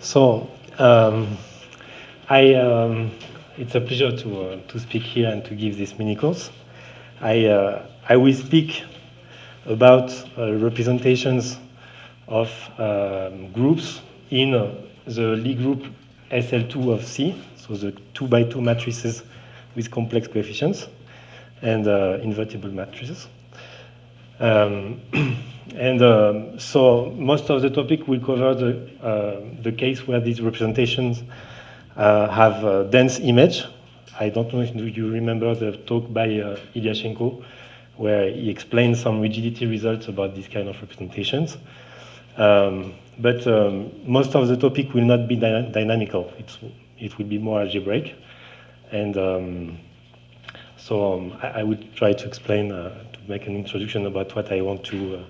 So, it's a pleasure to speak here and to give this mini course. I will speak about representations of groups in the Lie group SL2 of C, so the 2x2 matrices with complex coefficients and invertible matrices. So most of the topic will cover the case where these representations have a dense image. I don't know if you remember the talk by Ilyashenko, where he explained some rigidity results about these kind of representations. But most of the topic will not be dynamical. It will be more algebraic. And so I will try to explain, to make an introduction about what I want to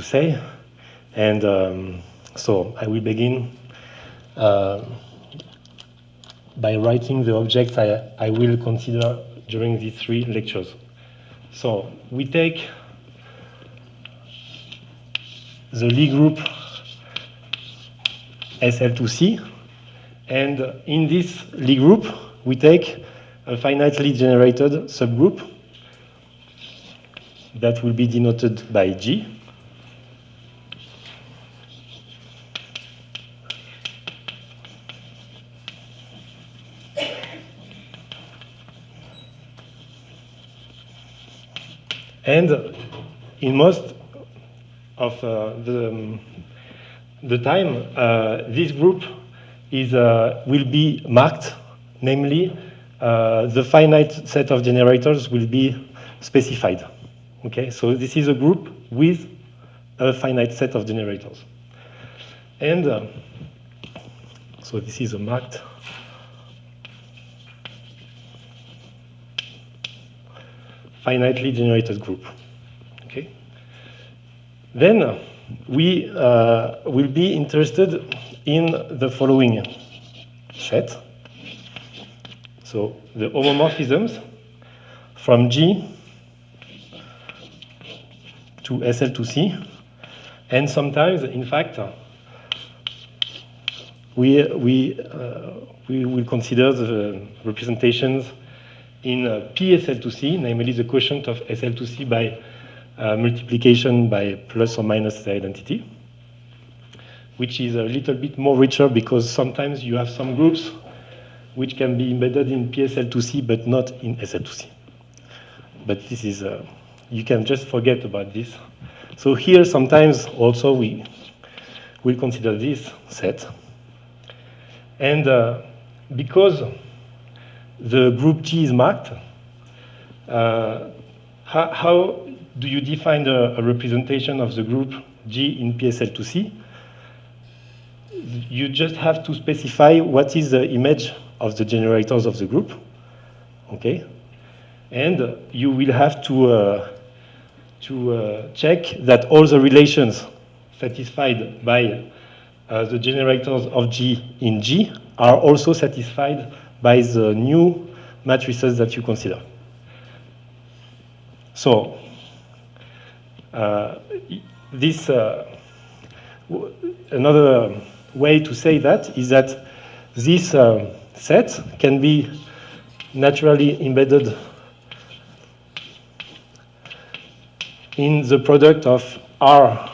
say. And so I will begin by writing the objects I will consider during these 3 lectures. So we take the Lie group SL2C, and in this Lie group, we take a finitely generated subgroup that will be denoted by G. And in most of the time, this group will be marked, namely, the finite set of generators will be specified. Okay, so this is a group with a finite set of generators. And so this is a marked finitely generated group. Okay. Then we will be interested in the following set. So the homomorphisms from G to SL2C, and sometimes, in fact, we will consider the representations in PSL2C, namely the quotient of SL2C by multiplication by plus or minus the identity, which is a little bit more richer because sometimes you have some groups which can be embedded in PSL2C but not in SL2C. But this is, you can just forget about this. So here sometimes also we will consider this set. And because the group G is marked, how do you define a representation of the group G in PSL2C? You just have to specify what is the image of the generators of the group, okay? And you will have to check that all the relations satisfied by the generators of G in G are also satisfied by the new matrices that you consider. So another way to say that is that this set can be naturally embedded in the product of R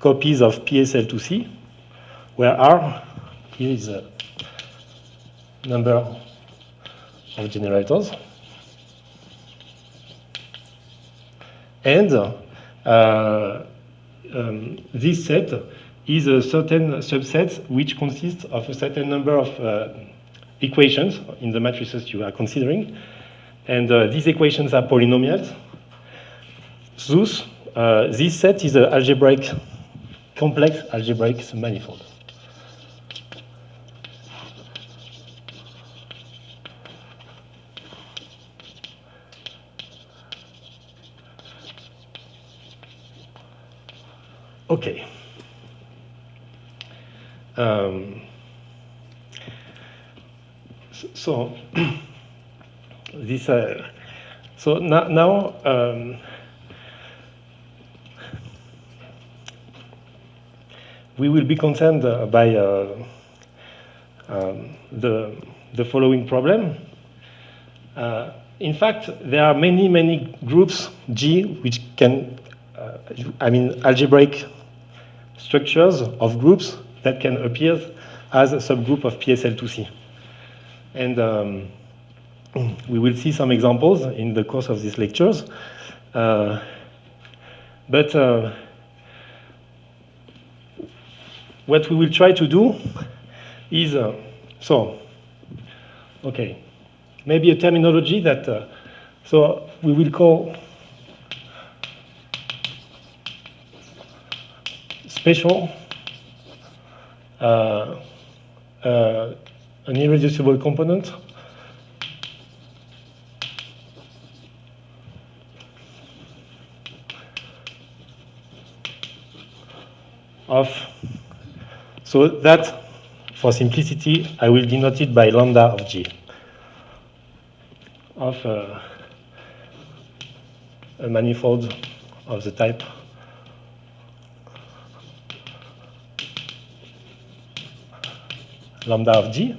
copies of PSL2C, where R is a number of generators. And this set is a certain subset which consists of a certain number of equations in the matrices you are considering. And these equations are polynomials. Thus, this set is an algebraic, complex algebraic manifold. Okay. So this. So now. we will be concerned by the following problem. In fact, there are many groups G which can, algebraic structures of groups that can appear as a subgroup of PSL2C. And we will see some examples in the course of these lectures. But what we will try to do is, maybe a terminology that, so we will call special an irreducible component of, so that, for simplicity, I will denote it by lambda of G, of a manifold of the type lambda of G.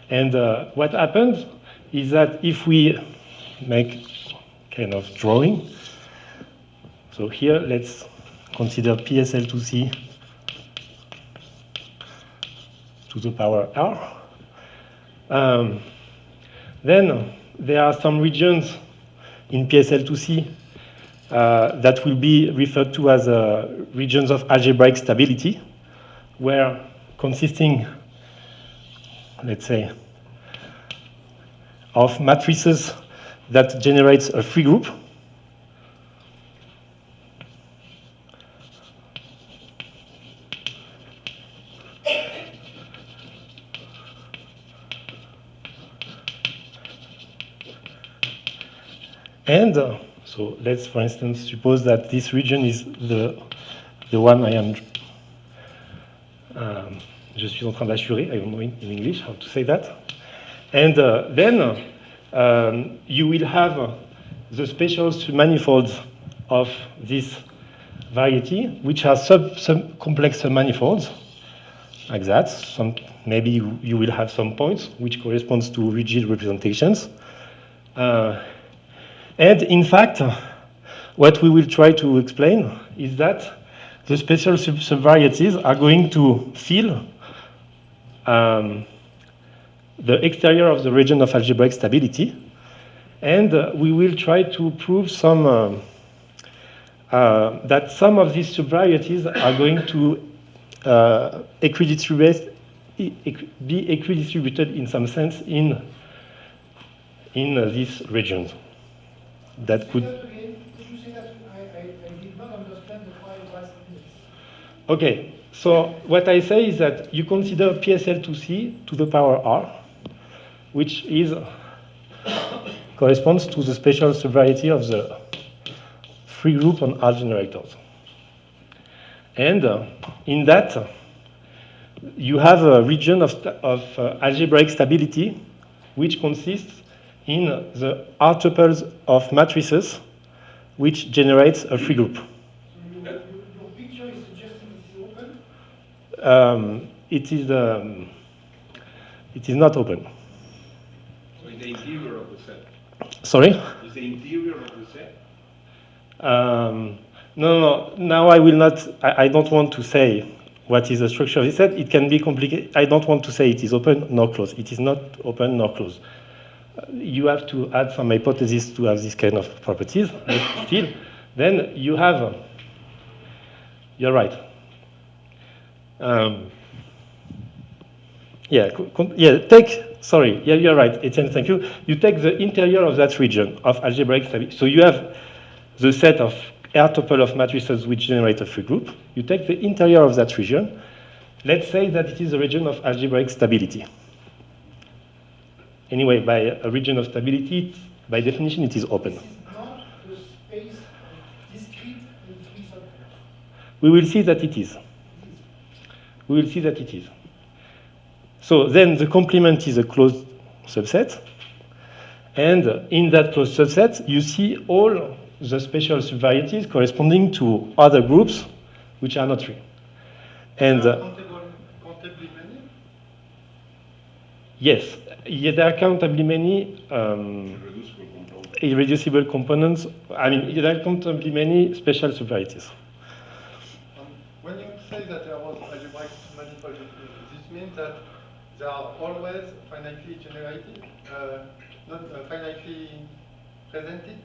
And what happens is that if we make kind of drawing, so here let's consider PSL2C to the power R. Then there are some regions in PSL2C that will be referred to as regions of algebraic stability, where consisting, let's say, of matrices that generates a free group. And so let's, for instance, suppose that this region is the one I am, je suis en train d'assurer, I don't know in English how to say that. And then you will have the special manifolds of this variety, which are sub-complex manifolds, like that. Maybe you will have some points which corresponds to rigid representations. And in fact, what we will try to explain is that the special subvarieties are going to fill the exterior of the region of algebraic stability, and we will try to prove some that some of these subvarieties are going to be equidistributed in some sense in these regions. That could. Could you say that I did not understand the 5 last minutes? Okay, so what I say is that you consider PSL2C to the power R, which corresponds to the special subvariety of the free group on R generators. And in that, you have a region of algebraic stability, which consists in the R tuples of matrices, which generates a free group. So your picture is suggesting it is open? It is not open. So it's the interior of the set. Sorry? It's the interior of the set. No. Now I will not. I don't want to say what is the structure of the set. It can be complicated. I don't want to say it is open nor closed. It is not open nor closed. You have to add some hypotheses to have this kind of properties, but still, then you have, you're right. You're right, Etienne, thank you. You take the interior of that region of algebraic stability. So you have the set of R tuple of matrices which generate a free group. You take the interior of that region. Let's say that it is a region of algebraic stability. Anyway, by a region of stability, by definition, it is open. This is not the space of discrete and free subgroups. We will see that it is. We will see that it is. So then the complement is a closed subset. And in that closed subset, you see all the special subvarieties corresponding to other groups which are not real. And Countably many? yes, there are countably many irreducible components. I mean, there are countably many special subvarieties. When you say that there was algebraic manifold, this means that they are always finitely generated, not finitely presented?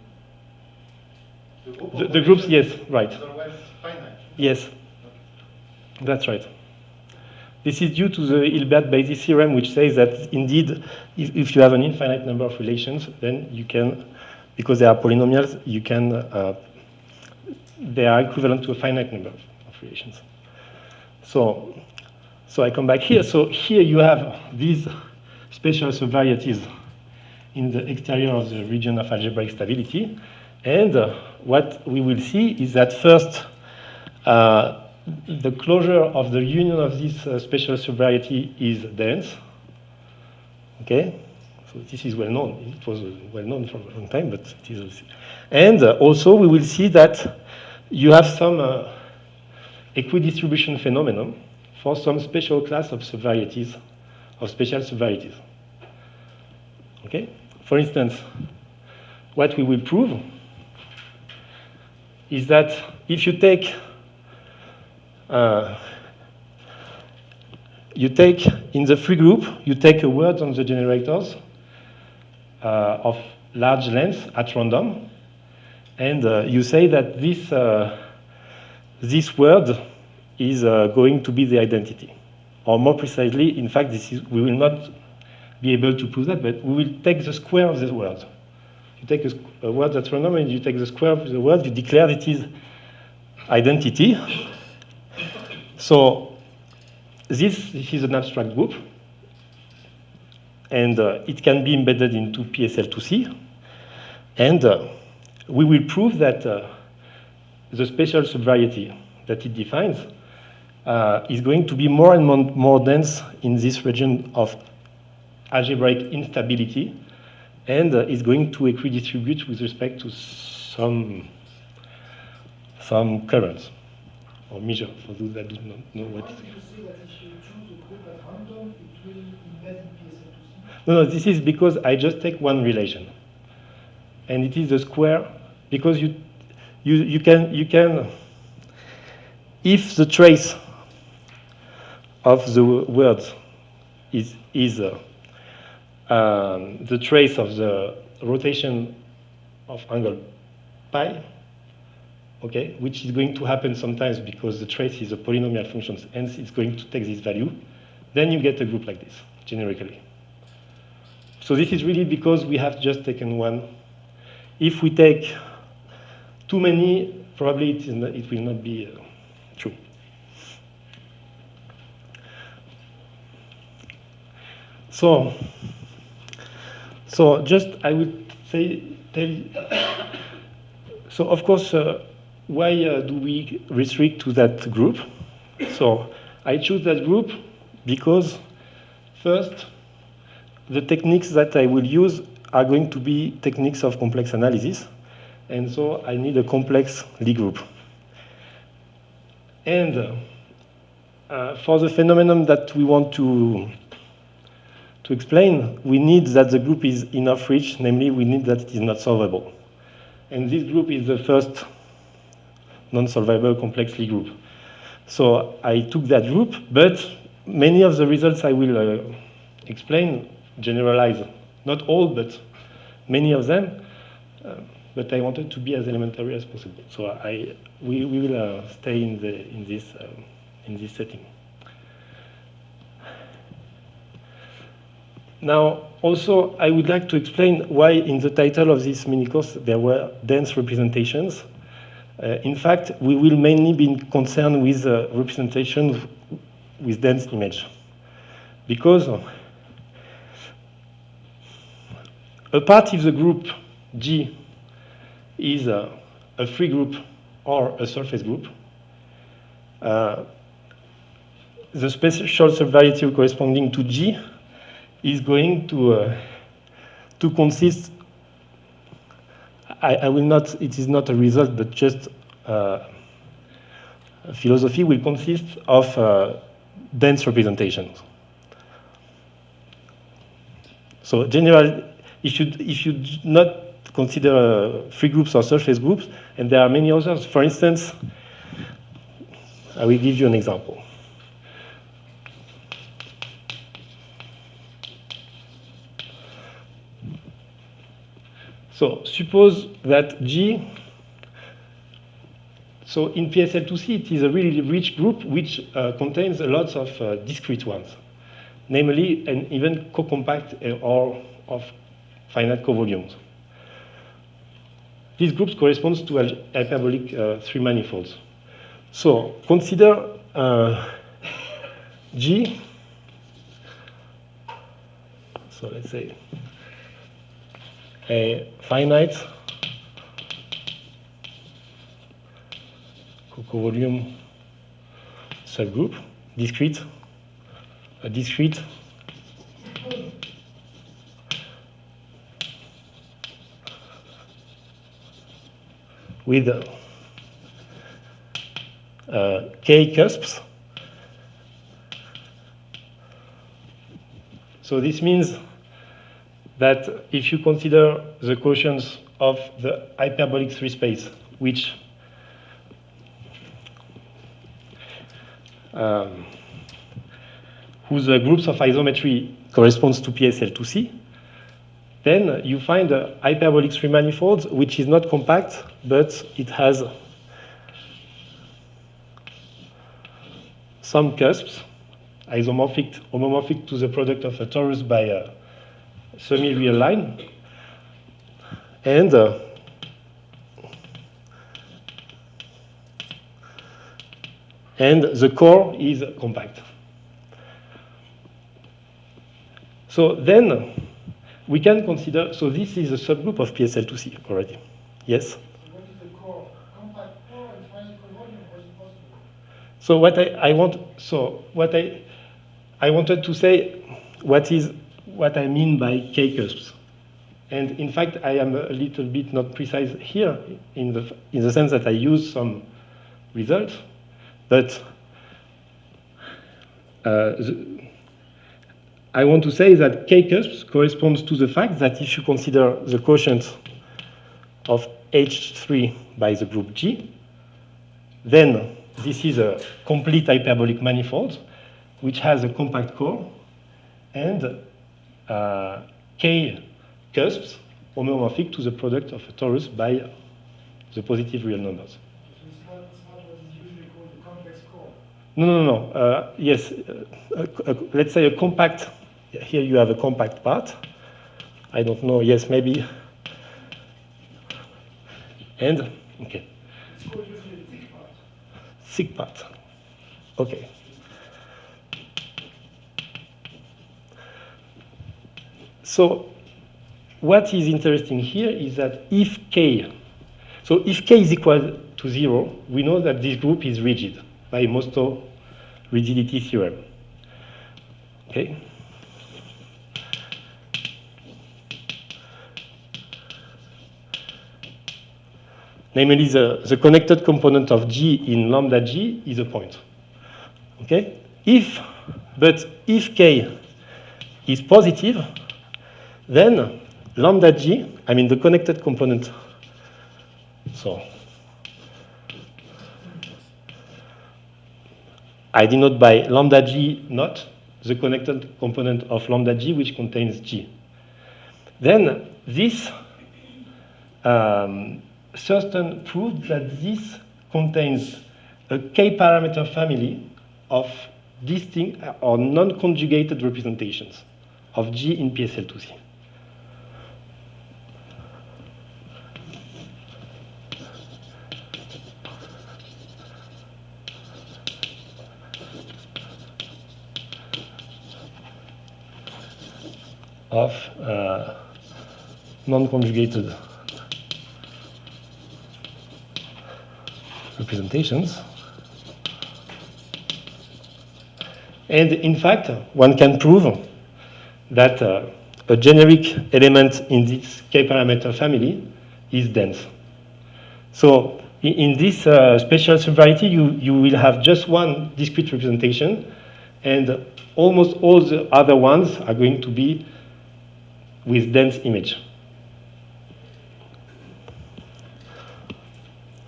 The groups, yes, right. Is always finite? Yes, that's right. This is due to the Hilbert basis theorem, which says that indeed, if you have an infinite number of relations, then you can, because they are polynomials, you can, they are equivalent to a finite number of relations. So I come back here. So here you have these special subvarieties in the exterior of the region of algebraic stability. And what we will see is that first, the closure of the union of this special subvariety is dense. Okay, so this is well known. It was well known for a long time, but it is. And also, we will see that you have some equidistribution phenomenon for some special class of subvarieties, of special subvarieties. Okay, for instance, what we will prove is that if you take in the free group, you take a word on the generators of large length at random, and you say that this word is going to be the identity. Or more precisely, in fact, we will not be able to prove that, but we will take the square of the word. You take a word that's random and you take the square of the word, you declare it is identity. So this is an abstract group, and it can be embedded into PSL2C. And we will prove that the special subvariety that it defines is going to be more and more dense in this region of algebraic instability, and is going to equidistribute with respect to some currents or measure, for those that do not know what it is. Why did you say that if you choose a group at random, it will embed in PSL2C? No, this is because I just take one relation, and it is the square, because you can if the trace of the words is the trace of the rotation of angle pi, okay, which is going to happen sometimes because the trace is a polynomial function, hence it's going to take this value, then you get a group like this, generically. So this is really because we have just taken one. If we take too many, probably it will not be true. So just I would tell you, so of course, why do we restrict to that group? So I choose that group because first, the techniques that I will use are going to be techniques of complex analysis, and so I need a complex Lie group. And for the phenomenon that we want to explain, we need that the group is enough rich, namely we need that it is not solvable. And this group is the first non-solvable complex Lie group. So I took that group, but many of the results I will explain generalize. Not all, but many of them. But I wanted to be as elementary as possible. So we will stay in this setting. Now, also, I would like to explain why in the title of this mini course there were dense representations. In fact, we will mainly be concerned with representations with dense image. Because apart if the group G is a free group or a surface group, the special subvariety corresponding to G is going to consist, I will not, it is not a result, but just philosophy will consist of dense representations. So general, if you do not consider free groups or surface groups, and there are many others. For instance, I will give you an example. So suppose that G, so in PSL2C, it is a really rich group which contains lots of discrete ones, namely and even co-compact or of finite covolumes. These groups corresponds to hyperbolic three manifolds. So consider G, so let's say a finite covolume subgroup, discrete, a discrete with k cusps. So this means that if you consider the quotients of the hyperbolic three space, which whose groups of isometry corresponds to PSL2C, then you find a hyperbolic three manifold which is not compact, but it has some cusps, homomorphic to the product of a torus by a semi-real line, and the core is compact. So then we can consider, so this is a subgroup of PSL2C already. Yes? So what is the core? Compact core and finite covolume, or is it possible? So what I wanted to say what I mean by K cusps. And in fact, I am a little bit not precise here in the sense that I use some results, but I want to say that K cusps corresponds to the fact that if you consider the quotient of H3 by the group G, then this is a complete hyperbolic manifold which has a compact core and K cusps homomorphic to the product of a torus by the positive real numbers. So it's not what is usually called the complex core. No. Yes, let's say a compact. Here you have a compact part. I don't know. Yes, maybe. And okay. It's called usually the thick part. Thick part. Okay. So what is interesting here is that if K is equal to 0, we know that this group is rigid by Mosto rigidity theorem. Okay? Namely, the connected component of G in lambda G is a point. Okay? But if K is positive, then lambda G, I mean the connected component, so I denote by lambda G not the connected component of lambda G which contains G. Then this certain proves that this contains a K-parameter family of distinct or non-conjugated representations of G in PSL2C. Of non-conjugated representations. And in fact, one can prove that a generic element in this K-parameter family is dense. So in this special subvariety, you will have just one discrete representation, and almost all the other ones are going to be with dense image.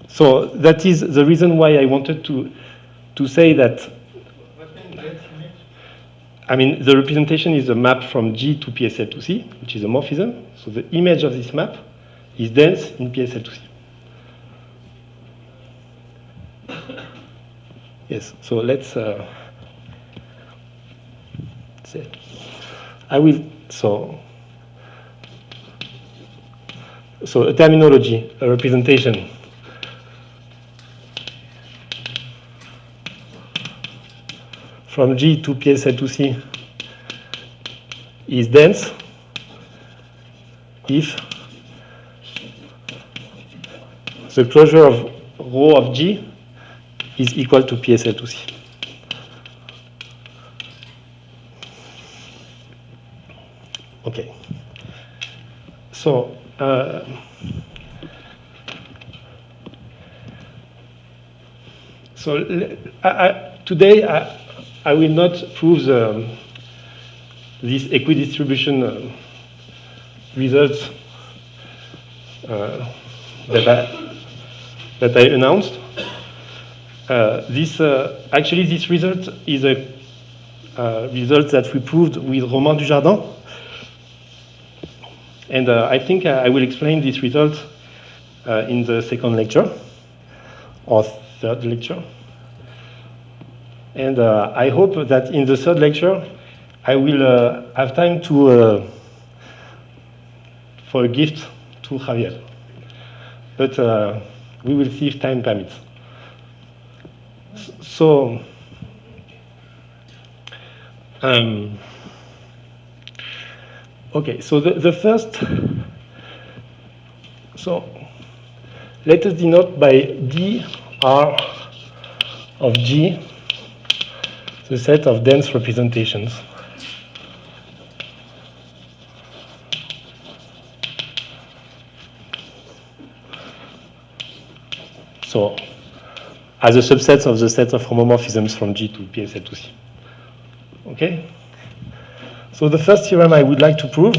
So that is the reason why I wanted to say that. What means dense image? I mean, the representation is a map from G to PSL to C, which is a morphism. So the image of this map is dense in PSL to C. Yes, so let's say, I will, so a terminology, a representation. From G to PSL to C is dense if the closure of rho of G is equal to PSL to C. Okay. So today I will not prove this equidistribution results that I announced. Actually, this result is a result that we proved with Romain Dujardin. And I think I will explain this result in the second lecture, or third lecture. And I hope that in the third lecture, I will have time for a gift to Javier. But we will see if time permits. So, okay, so the first, so let us denote by dr of G the set of dense representations. So, as a subset of the set of homomorphisms from G to PSL to C. Okay? So the first theorem I would like to prove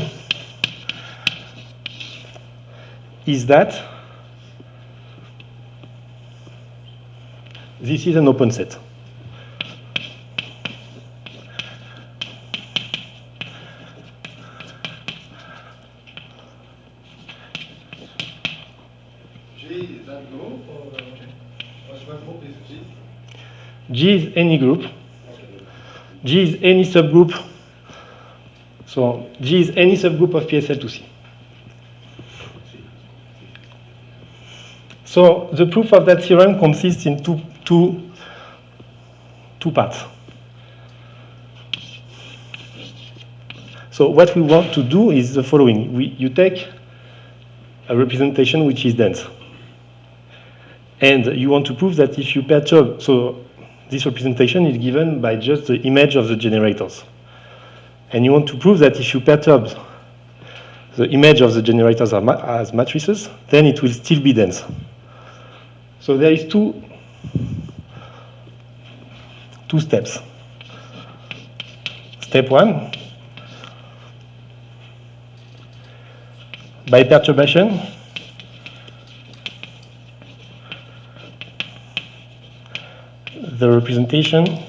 is that this is an open set. G is that group, or what group is G? G is any group. G is any subgroup. So G is any subgroup of PSL to C. So the proof of that theorem consists in two parts. So what we want to do is the following. You take a representation which is dense. And you want to prove that if you perturb, so this representation is given by just the image of the generators. And you want to prove that if you perturb the image of the generators as matrices, then it will still be dense. So there is two steps. Step one, by perturbation, the representation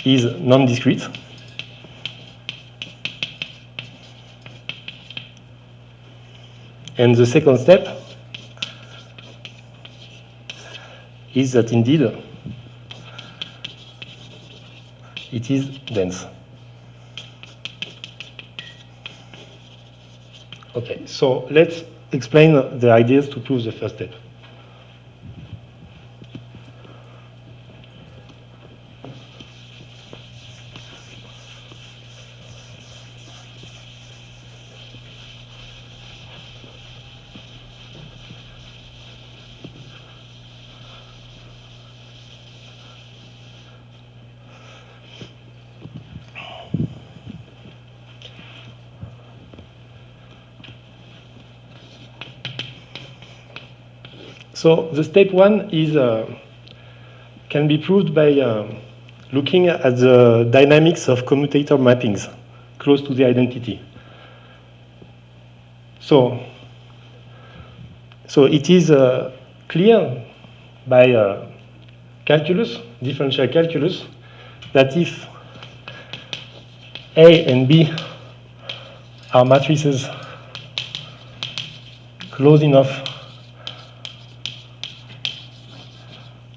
is non-discrete. And the second step is that indeed it is dense. Okay, so let's explain the ideas to prove the first step. So the step one is can be proved by looking at the dynamics of commutator mappings close to the identity. So it is clear by calculus, differential calculus, that if A and B are matrices close enough,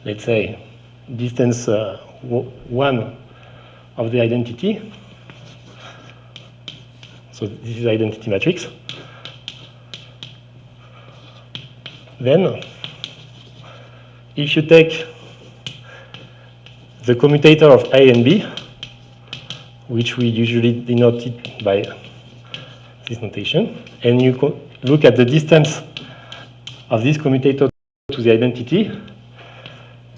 let's say, distance 1 of the identity. So this is identity matrix. Then, if you take the commutator of A and B, which we usually denote it by this notation, and you look at the distance of this commutator to the identity,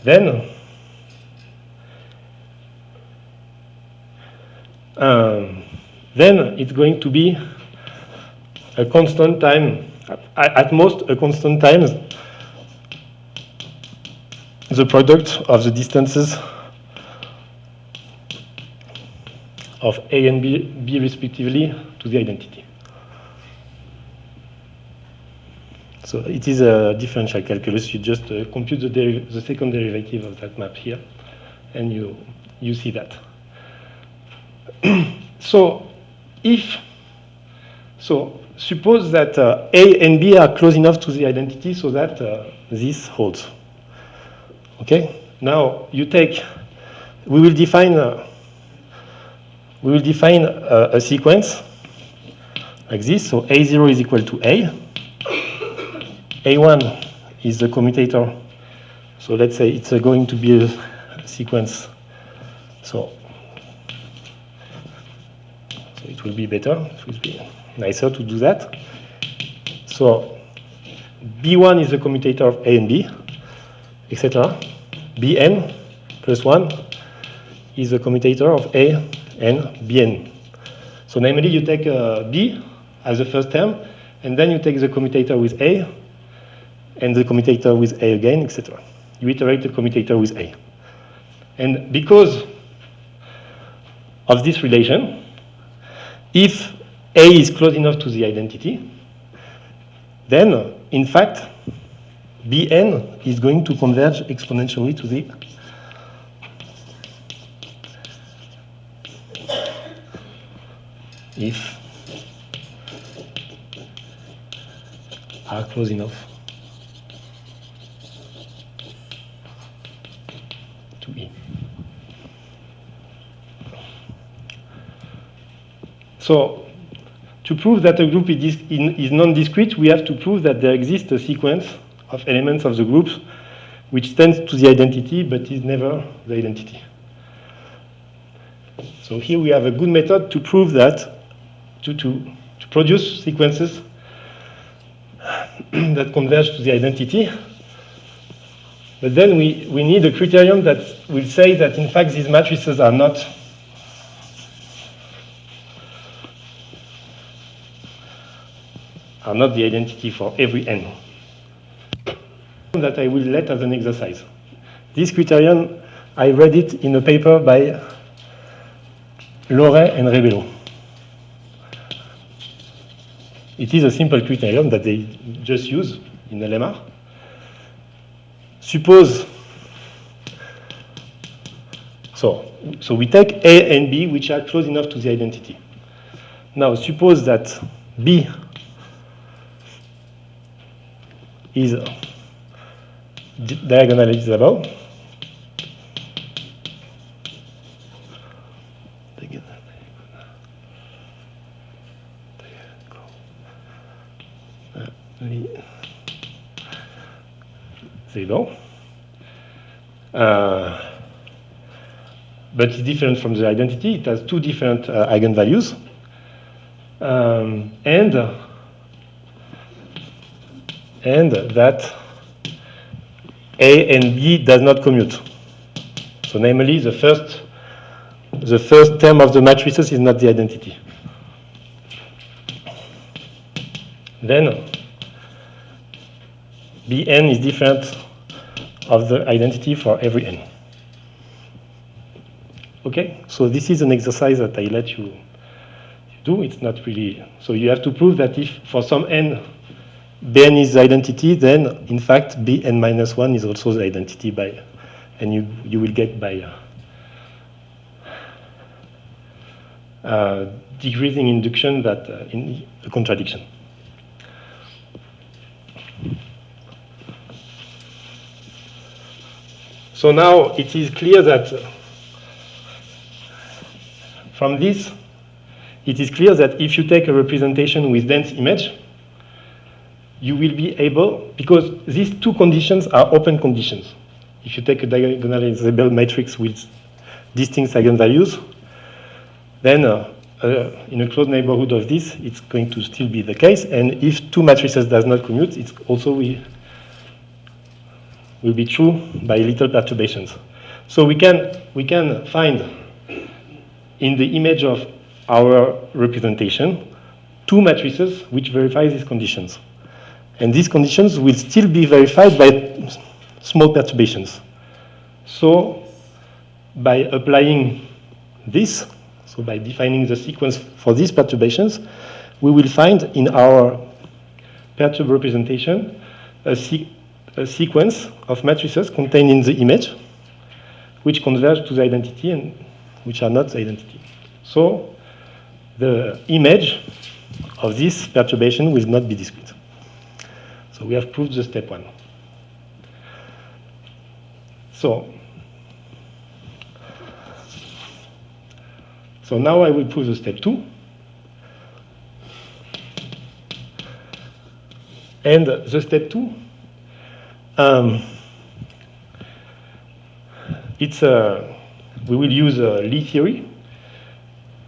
then it's going to be a constant time, at most a constant times the product of the distances of A and B respectively to the identity. So it is a differential calculus. You just compute the second derivative of that map here, and you see that. So suppose that A and B are close enough to the identity so that this holds. Okay. Now we will define a sequence like this. So A0 is equal to A. A1 is the commutator. So let's say it's going to be a sequence. So it will be better. It will be nicer to do that. So B1 is the commutator of A and B, etc. Bn plus 1 is the commutator of A and Bn. So namely, you take B as the first term, and then you take the commutator with A, and the commutator with A again, etc. You iterate the commutator with A. And because of this relation, if A is close enough to the identity, then, in fact, Bn is going to converge exponentially to the if are close enough to E. So, to prove that a group is non-discrete, we have to prove that there exists a sequence of elements of the groups which tends to the identity but is never the identity. So here we have a good method to prove that, to produce sequences that converge to the identity. But then we need a criterion that will say that in fact these matrices are not the identity for every n. That I will let as an exercise. This criterion, I read it in a paper by Loret and Rebello. It is a simple criterion that they just use in LMR. Suppose, so we take A and B, which are close enough to the identity. Now, suppose that B is diagonalizable. There you go. But it's different from the identity. It has two different eigenvalues. And that A and B does not commute. So namely, the first term of the matrices is not the identity. Then Bn is different of the identity for every n. Okay, so this is an exercise that I let you do. It's not really, so you have to prove that if for some n, Bn is the identity, then in fact Bn minus 1 is also the identity by, and you will get by decreasing induction that in a contradiction. So now it is clear that from this, it is clear that if you take a representation with dense image, you will be able, because these two conditions are open conditions. If you take a diagonalizable matrix with distinct eigenvalues, then in a closed neighborhood of this, it's going to still be the case. And if two matrices does not commute, it's also will be true by little perturbations. So we can find in the image of our representation two matrices which verify these conditions. And these conditions will still be verified by small perturbations. So by applying this, so by defining the sequence for these perturbations, we will find in our perturbed representation a sequence of matrices contained in the image which converge to the identity and which are not the identity. So the image of this perturbation will not be discrete. So we have proved the step one. So now I will prove the step two. And the step two, we will use Lie theory.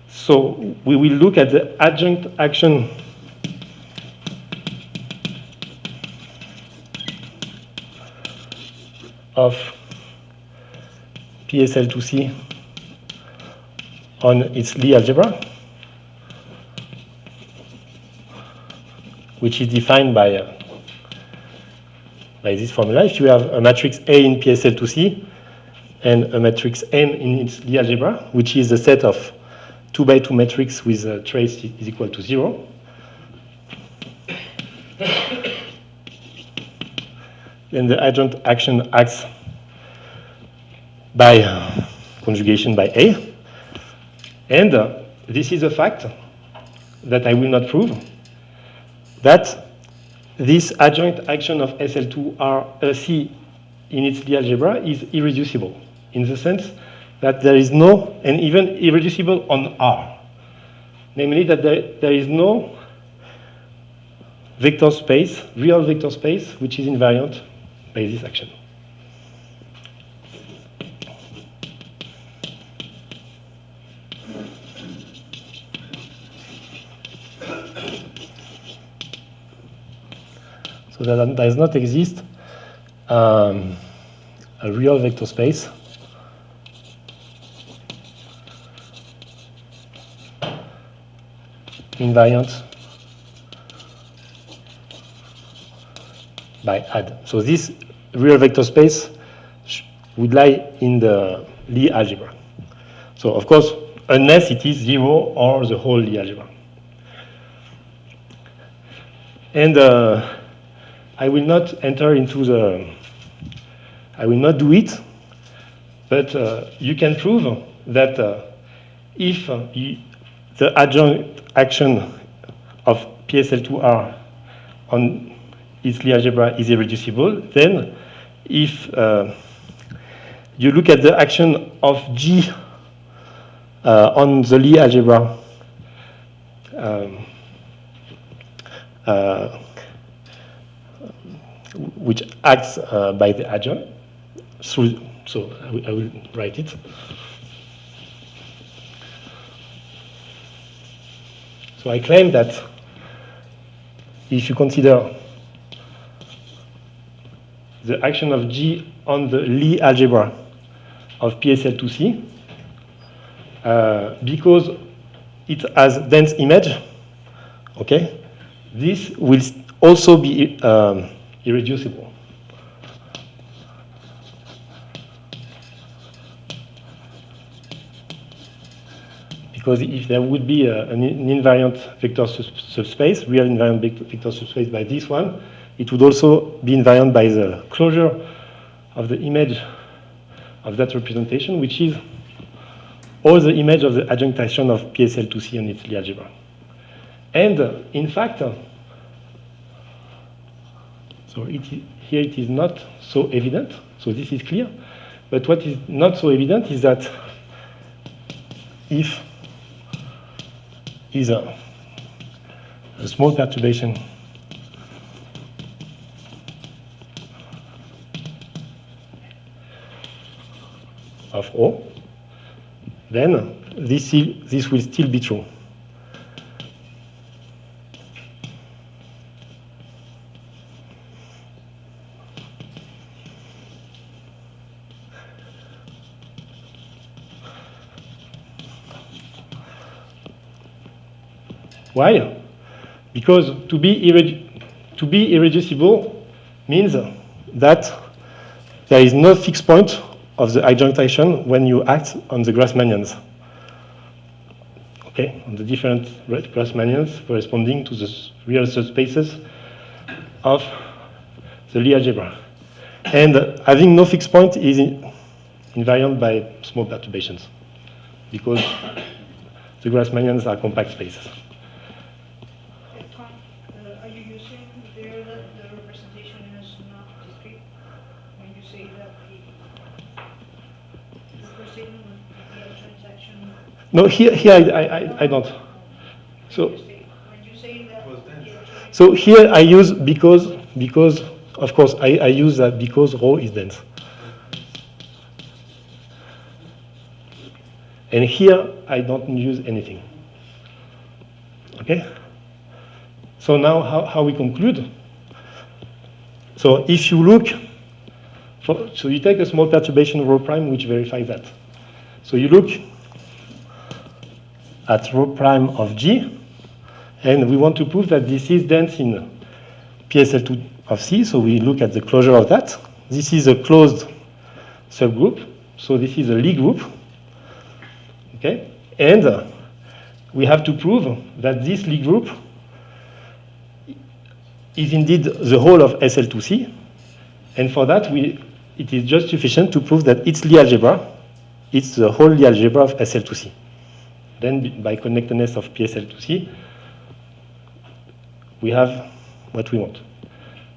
So we will look at the adjunct action of PSL2C on its Lie algebra, which is defined by this formula. If you have a matrix A in PSL2C and a matrix M in its Lie algebra, which is a set of 2 by 2 matrix with a trace is equal to 0, then the adjunct action acts by conjugation by A. And this is a fact that I will not prove, that this adjunct action of SL2C in its Lie algebra is irreducible, in the sense that there is no, and even irreducible on R. Namely that there is no vector space, real vector space, which is invariant by this action. So there does not exist a real vector space invariant by add. So this real vector space would lie in the Lie algebra. So of course, unless it is 0 or the whole Lie algebra. And I will not enter into I will not do it, but you can prove that if the adjunct action of PSL2R on its Lie algebra is irreducible, then if you look at the action of G on the Lie algebra, which acts by the adjunct, so I will write it. So I claim that if you consider the action of G on the Lie algebra of PSL2C, because it has dense image, okay, this will also be irreducible. Because if there would be an invariant vector subspace, real invariant vector subspace by this one, it would also be invariant by the closure of the image of that representation, which is all the image of the adjunctation of PSL2C on its Lie algebra. And in fact, so here it is not so evident, so this is clear. But what is not so evident is that if is a small perturbation of O, then this will still be true. Why? Because to be irreducible means that there is no fixed point of the adjunctation when you act on the Grassmannians. Okay, on the different Grassmannians corresponding to the real subspaces of the Lie algebra. And having no fixed point is invariant by small perturbations because the Grassmannians are compact spaces. Are you using there that the representation is not discrete when you say that the proceeding with the transaction? No, here I don't. So When you say that so here I use because of course I use that because rho is dense. And here I don't use anything. Okay? So now how we conclude? So if you look, so you take a small perturbation rho prime which verifies that. So you look at rho prime of G, and we want to prove that this is dense in PSL2 of C, so we look at the closure of that. This is a closed subgroup, so this is a Lie group. Okay, and we have to prove that this Lie group is indeed the whole of SL2C, and for that it is just sufficient to prove that its Lie algebra, it's the whole Lie algebra of SL2C. Then by connectedness of PSL2C, we have what we want.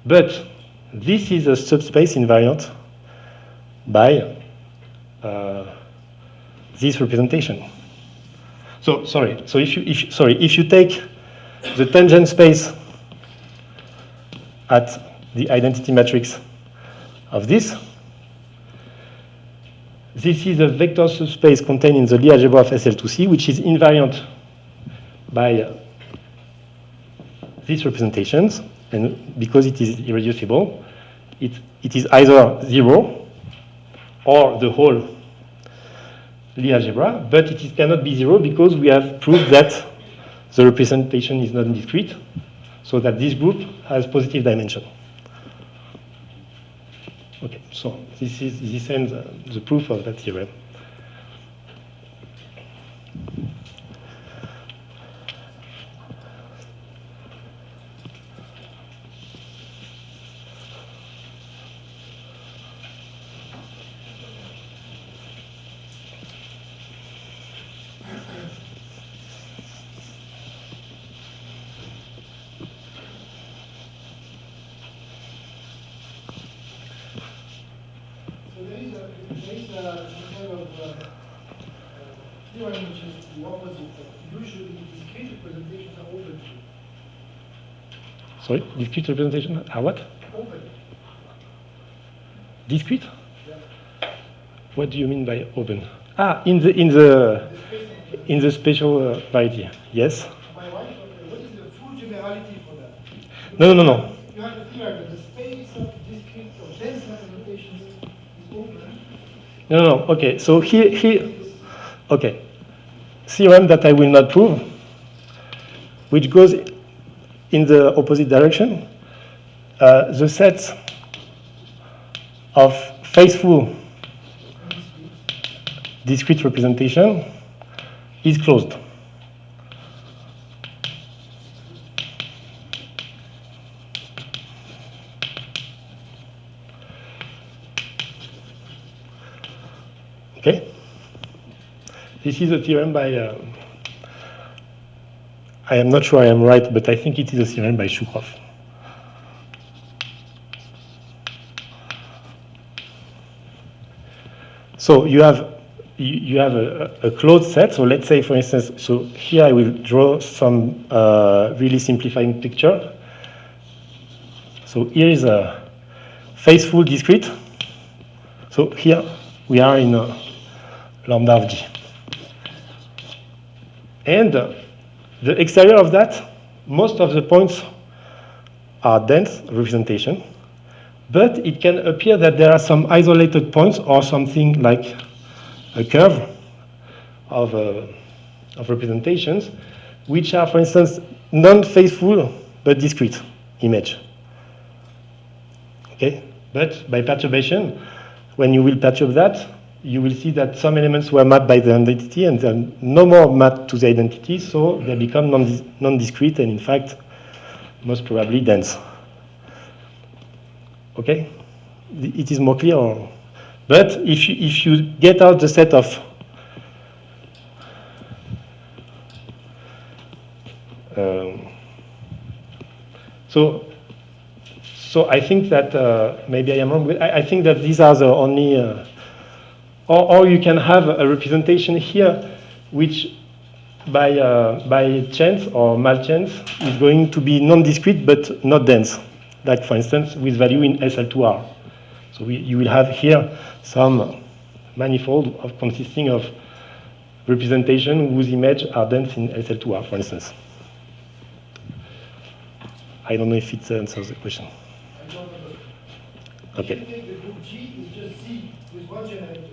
But this is a subspace invariant by this representation. So sorry. So if you take the tangent space at the identity matrix of this is a vector subspace contained in the Lie algebra of SL2C, which is invariant by these representations, and because it is irreducible, it is either 0 or the whole Lie algebra, but it cannot be 0 because we have proved that the representation is not discrete, so that this group has positive dimension. Okay, so this ends the proof of that theorem. Theorem which is the opposite. Usually discrete representations are open. Sorry, discrete representation are what? Open. Discrete? Yeah. What do you mean by open? In the spatial variety. Yes. My wife, what is the full generality for that? No. You have the theorem that the space of discrete or dense representations is open. No. Okay. So here. Okay. Theorem that I will not prove, which goes in the opposite direction. the set of faithful discrete representation is closed. Okay? This is a theorem by, I am not sure I am right, but I think it is a theorem by Shukrov. So you have a closed set. So let's say, for instance, so here I will draw some really simplifying picture. So here is a faithful discrete. So here we are in a lambda of G. And the exterior of that, most of the points are dense representation. But it can appear that there are some isolated points or something like a curve of representations, which are, for instance, non-faithful but discrete image. Okay? But by perturbation, when you will perturb that, you will see that some elements were mapped by the identity and then no more mapped to the identity, so they become non-discrete and, in fact, most probably dense. Okay, it is more clear. But if you get out the set of so I think that maybe I am wrong, but I think that these are the only or you can have a representation here which by chance or malchance is going to be non-discrete but not dense. Like, for instance, with value in SL2R. So you will have here some manifold consisting of representation whose image are dense in SL2R, for instance. I don't know if it answers the question. I don't know. Okay. If you take the group G, it's just C with one generator.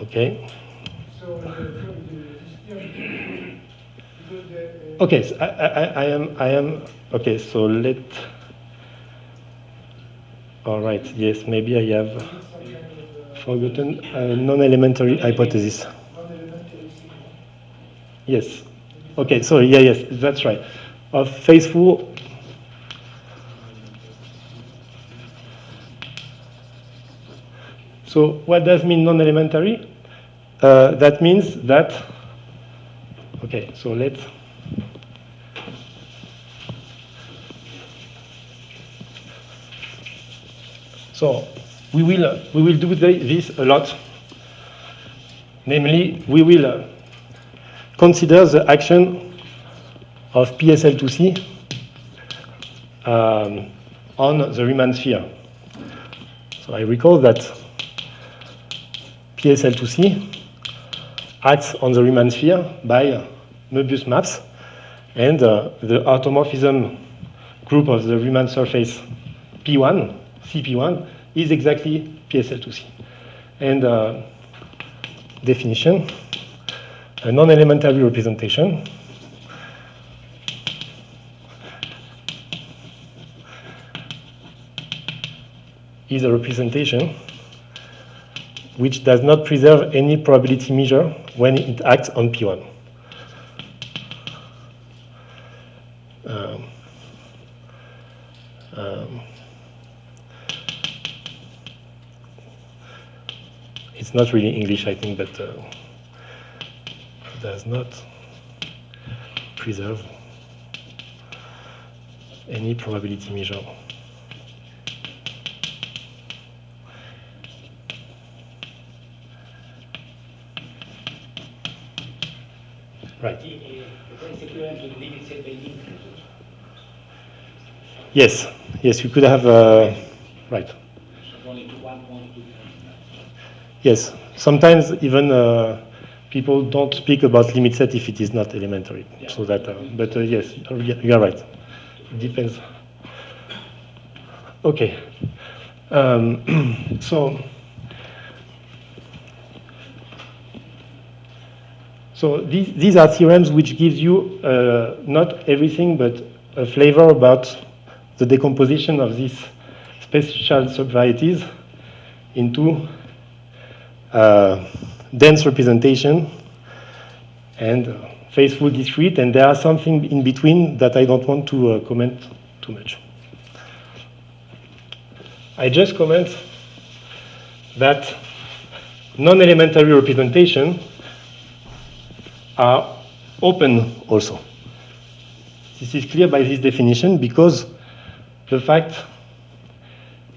Okay. So this theorem, because Okay, so I am okay. So all right. Yes, maybe I have forgotten a non-elementary hypothesis. non-elementary sigma. Yes. Okay. So yes, that's right. Of faithful. So what does mean non-elementary? That means that. Okay. So let's. So we will do this a lot. Namely, we will consider the action of PSL2C on the Riemann sphere. So I recall that PSL2C acts on the Riemann sphere by Möbius maps, and the automorphism group of the Riemann surface P1, CP1, is exactly PSL2C. And definition, a non-elementary representation is a representation which does not preserve any probability measure when it acts on P1. It's not really English, I think, but does not preserve any probability measure. Right. Yes, yes, you could have, right. Yes, sometimes even people don't speak about limit set if it is not elementary. Yeah. So that, but yes, you are right. It depends. Okay. So So these are theorems which gives you not everything, but a flavor about the decomposition of these special subvarieties into dense representation and faithful discrete, and there are something in between that I don't want to comment too much. I just comment that non-elementary representation are open also. This is clear by this definition because the fact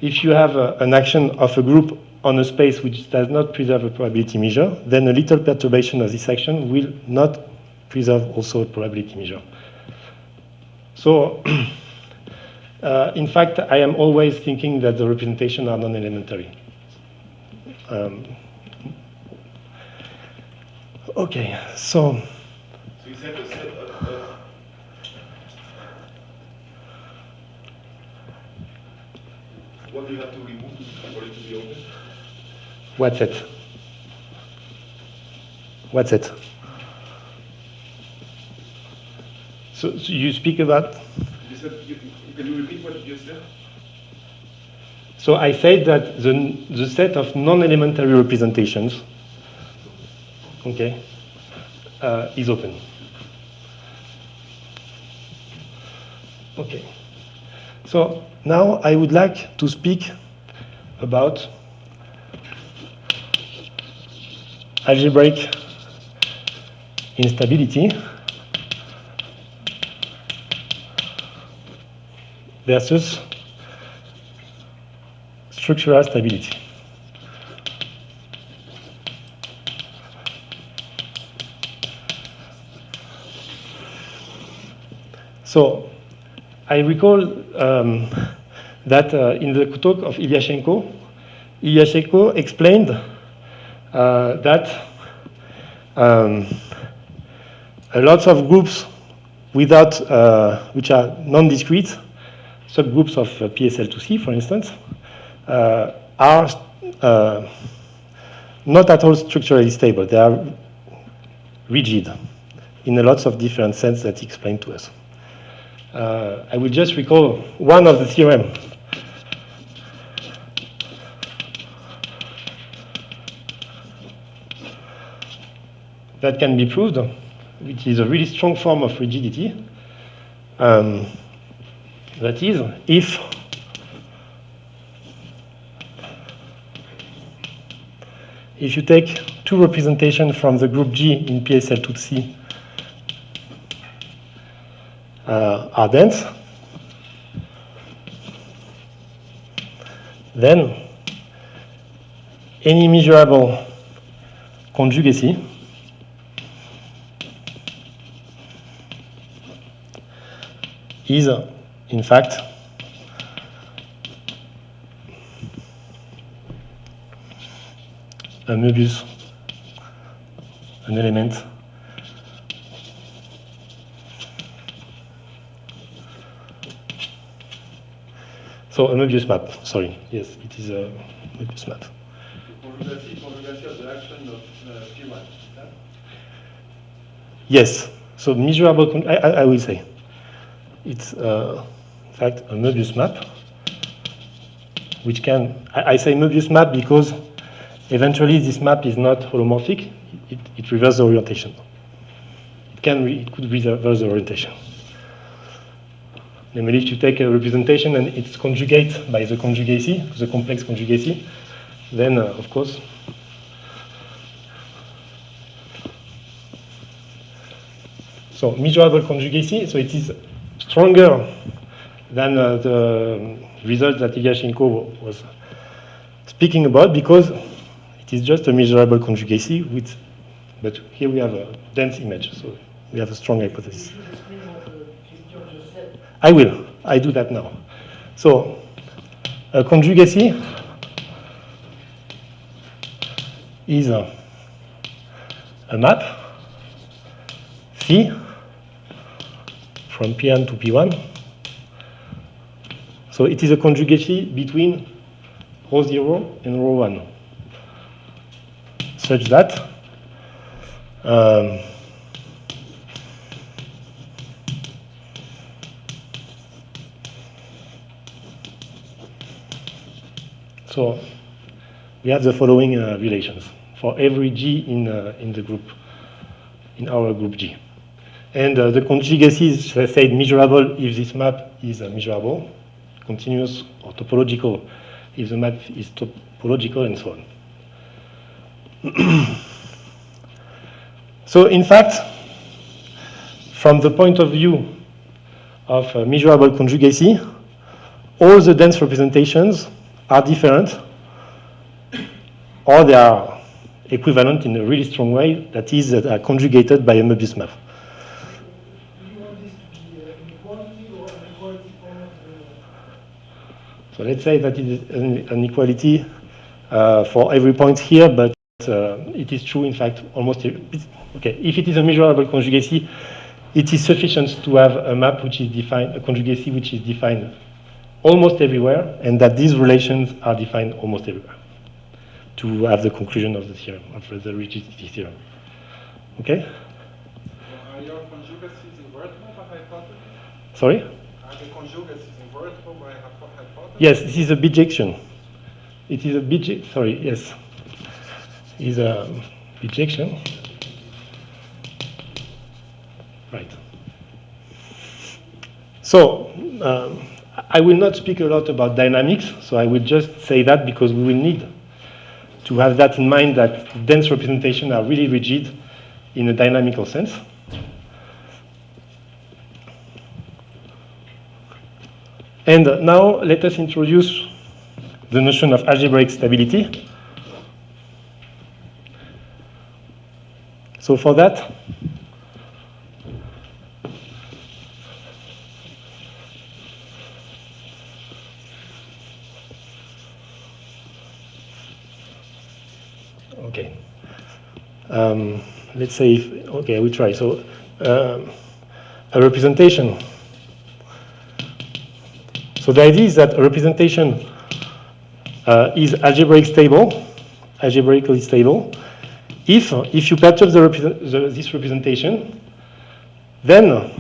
if you have an action of a group on a space which does not preserve a probability measure, then a little perturbation of this action will not preserve also a probability measure. So, in fact, I am always thinking that the representations are non-elementary. Okay, so. So you said a set of what do you have to remove for it to be open? What's it? What's it? So you speak about? You said, can you repeat what you just said? So I said that the set of non-elementary representations, okay, is open. Okay. So now I would like to speak about algebraic instability versus structural stability. So I recall that in the talk of Ilyashenko explained that a lot of groups without, which are non-discrete, subgroups of PSL2C, for instance, are not at all structurally stable. They are rigid in a lots of different sense that he explained to us. I will just recall one of the theorems that can be proved, which is a really strong form of rigidity. That is, if you take two representations from the group G in PSL2C are dense, then any measurable conjugacy is, in fact, a Möbius, an element so a Möbius map, sorry, yes, it is a Möbius map. Conjugacy of the action of P1, Yes, so measurable, I will say. It's, in fact, a Möbius map, which can, I say Möbius map because eventually this map is not holomorphic, it reverses the orientation. It could reverse the orientation. Namely, if you take a representation and it's conjugate by the conjugacy, the complex conjugacy, then, of course, so measurable conjugacy, so it is stronger than the result that Ilyashenko was speaking about because it is just a measurable conjugacy with, but here we have a dense image, so we have a strong hypothesis. I will. I do that now. So, a conjugacy is a map phi from P1 to P1. So it is a conjugacy between rho 0 and rho 1, such that Um, so we have the following relations for every G in the group, in our group G. And the conjugacy is said measurable if this map is measurable, continuous or topological if the map is topological, and so on. So in fact, from the point of view of measurable conjugacy, all the dense representations are different, or they are equivalent in a really strong way, that is, that are conjugated by a Möbius map. Do you want this to be inequality or inequality of So let's say that it is an equality for every point here, but it is true, in fact, almost. Okay, if it is a measurable conjugacy, it is sufficient to have a map which is defined, a conjugacy which is defined almost everywhere, and that these relations are defined almost everywhere to have the conclusion of the theorem, of the rigidity theorem. Okay? Are your conjugacies invertible by hypothesis? Sorry? Are the conjugacies invertible by hypothesis? Yes, this is a bijection. It is a bijection. Sorry, yes. Is a bijection. Right. So, I will not speak a lot about dynamics, so I will just say that because we will need to have that in mind, that dense representations are really rigid in a dynamical sense. And now let us introduce the notion of algebraic stability. So for that, okay. Let's say, okay, we try. So a representation. So the idea is that a representation is algebraically stable. If you perturb this representation, then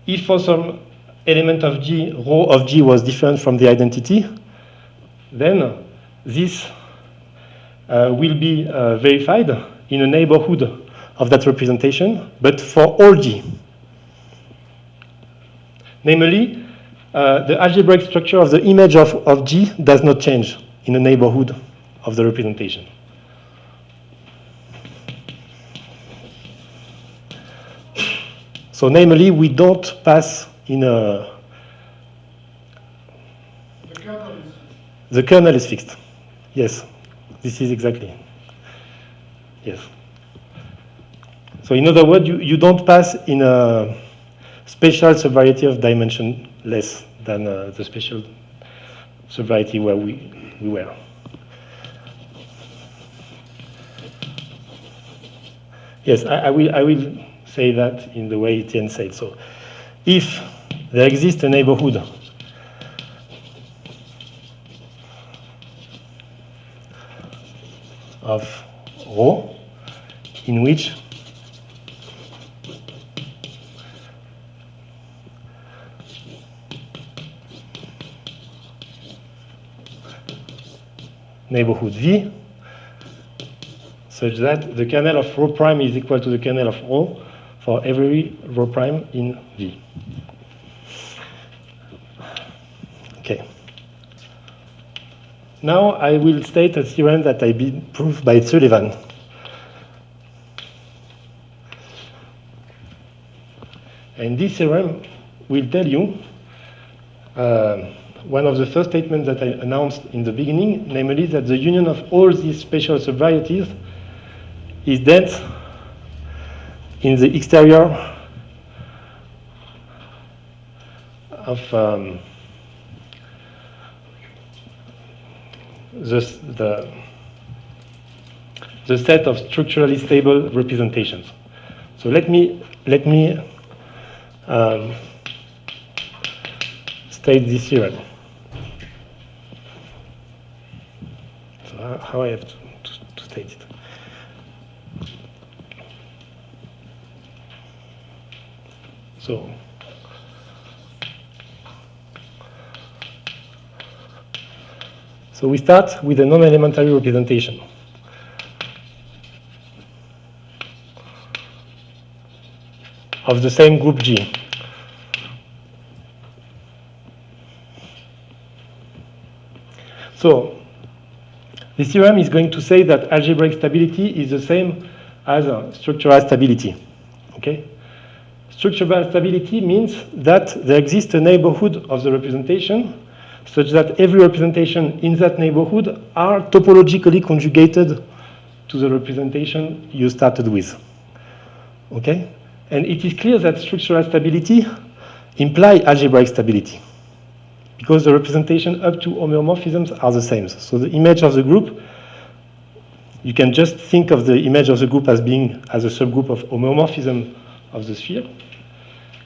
if for some element of G, rho of G was different from the identity, then this will be verified in a neighborhood of that representation, but for all G. Namely, the algebraic structure of the image of G does not change in the neighborhood of the representation. So namely, we don't pass in a... The kernel is fixed. Yes, this is exactly. Yes. So in other words, you don't pass in a spatial subvariety of dimension less than the spatial subvariety where we were. Yes, I will say that in the way Etienne said. So if there exists a neighborhood of rho in which neighborhood V such that the kernel of rho prime is equal to the kernel of rho for every rho prime in V. Okay. Now I will state a theorem that I proved by Sullivan. And this theorem will tell you one of the first statements that I announced in the beginning, namely that the union of all these spatial subvarieties is dense in the exterior of the set of structurally stable representations. So let me state this theorem. how I have to state it. So we start with a non-elementary representation. Of the same group G. So this theorem is going to say that algebraic stability is the same as structural stability. Okay? Structural stability means that there exists a neighborhood of the representation such that every representation in that neighborhood are topologically conjugated to the representation you started with. Okay? And it is clear that structural stability implies algebraic stability because the representation up to homeomorphisms are the same. So the image of the group, you can just think of the image of the group as being as a subgroup of homeomorphism of the sphere.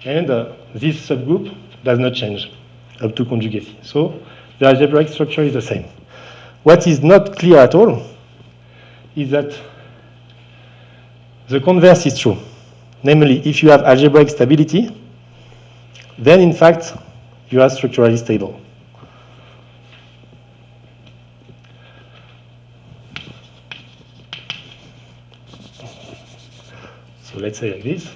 And this subgroup does not change up to conjugacy. So the algebraic structure is the same. What is not clear at all is that the converse is true. Namely, if you have algebraic stability, then in fact, you are structurally stable. So let's say like this.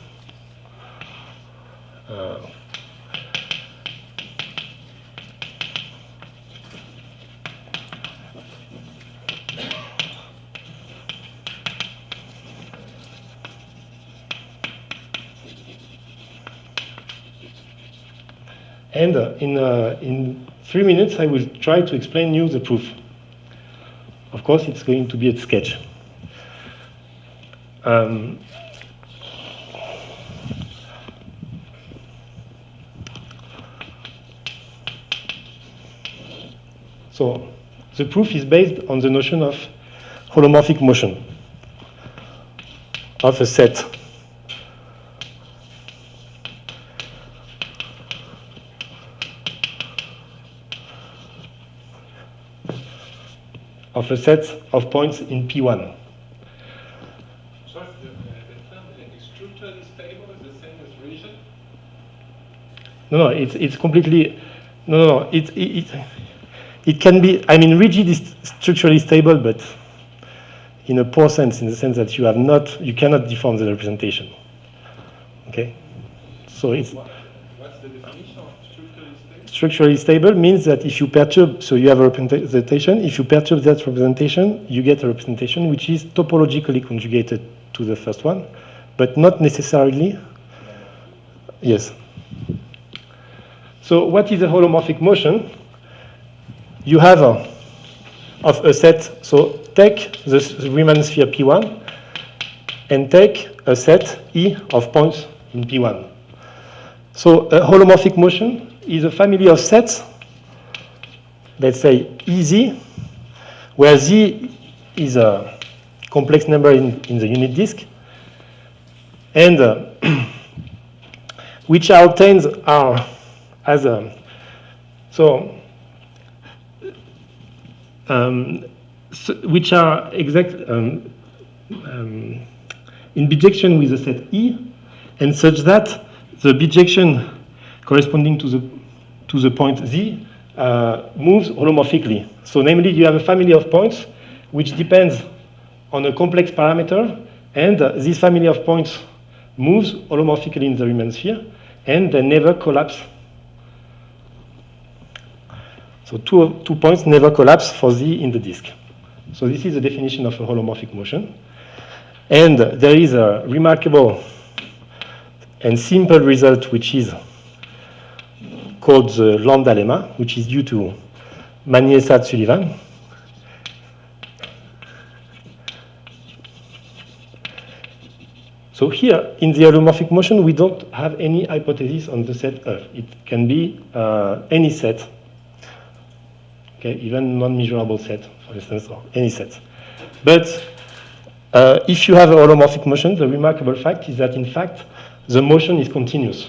And in 3 minutes, I will try to explain you the proof. Of course, it's going to be a sketch. So the proof is based on the notion of holomorphic motion of a set of points in P1. Sorry, the term is structurally stable is the same as region? No, it's completely, no. It can be, I mean, rigid is structurally stable, but in a poor sense, in the sense that you cannot deform the representation. Okay? So it's... What's the definition of structurally stable? Structurally stable means that if you perturb, so you have a representation, if you perturb that representation, you get a representation which is topologically conjugated to the first one, but not necessarily, yes. So what is a holomorphic motion? You have of a set, so take the Riemann sphere P1 and take a set E of points in P1. So a holomorphic motion is a family of sets, let's say EZ, where Z is a complex number in the unit disk, and which are obtained are as a, which are exact in bijection with the set E, and such that the bijection corresponding to the point Z moves holomorphically. So namely, you have a family of points which depends on a complex parameter, and this family of points moves holomorphically in the Riemann sphere, and they never collapse. So two points never collapse for Z in the disk. So this is the definition of a holomorphic motion. And there is a remarkable and simple result which is called the lambda lemma, which is due to Magnier-Sade-Sullivan. So here, in the holomorphic motion, we don't have any hypothesis on the set F. It can be any set, okay, even non-measurable set, for instance, or any set. But if you have a holomorphic motion, the remarkable fact is that, in fact, the motion is continuous.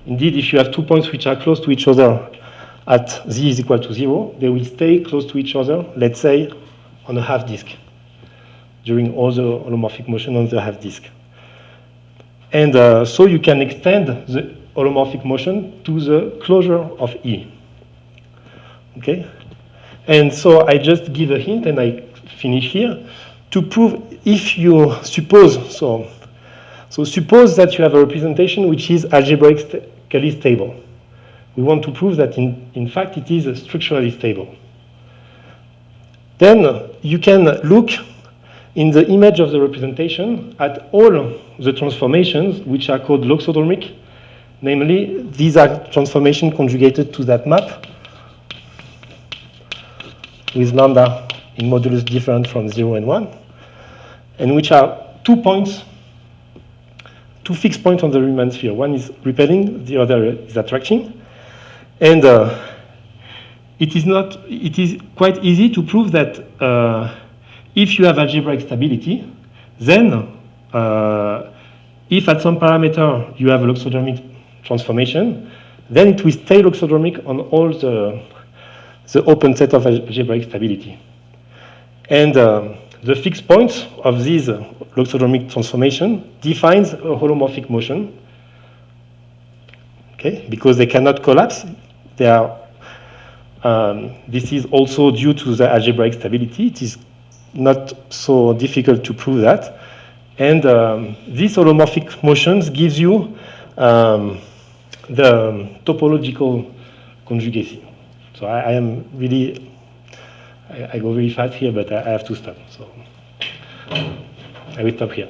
Indeed, if you have 2 points which are close to each other at Z is equal to 0, they will stay close to each other, let's say, on a half disk during all the holomorphic motion on the half disk. And so you can extend the holomorphic motion to the closure of E. Okay? And so I just give a hint, and I finish here, to prove if you suppose, so suppose that you have a representation which is algebraically stable. We want to prove that in fact it is structurally stable. Then you can look in the image of the representation at all the transformations which are called loxodromic. Namely, these are transformations conjugated to that map with lambda in modulus different from 0 and 1, and which are 2 points, 2 fixed points on the Riemann sphere. One is repelling, the other is attracting. And it is quite easy to prove that if you have algebraic stability, then if at some parameter you have a loxodromic transformation, then it will stay loxodromic on all the open set of algebraic stability. And the fixed points of this loxodromic transformation defines a holomorphic motion, okay, because they cannot collapse. They are, this is also due to the algebraic stability. It is not so difficult to prove that. And these holomorphic motions gives you the topological conjugacy. So I am really, I go really fast here, but I have to stop. So I will stop here.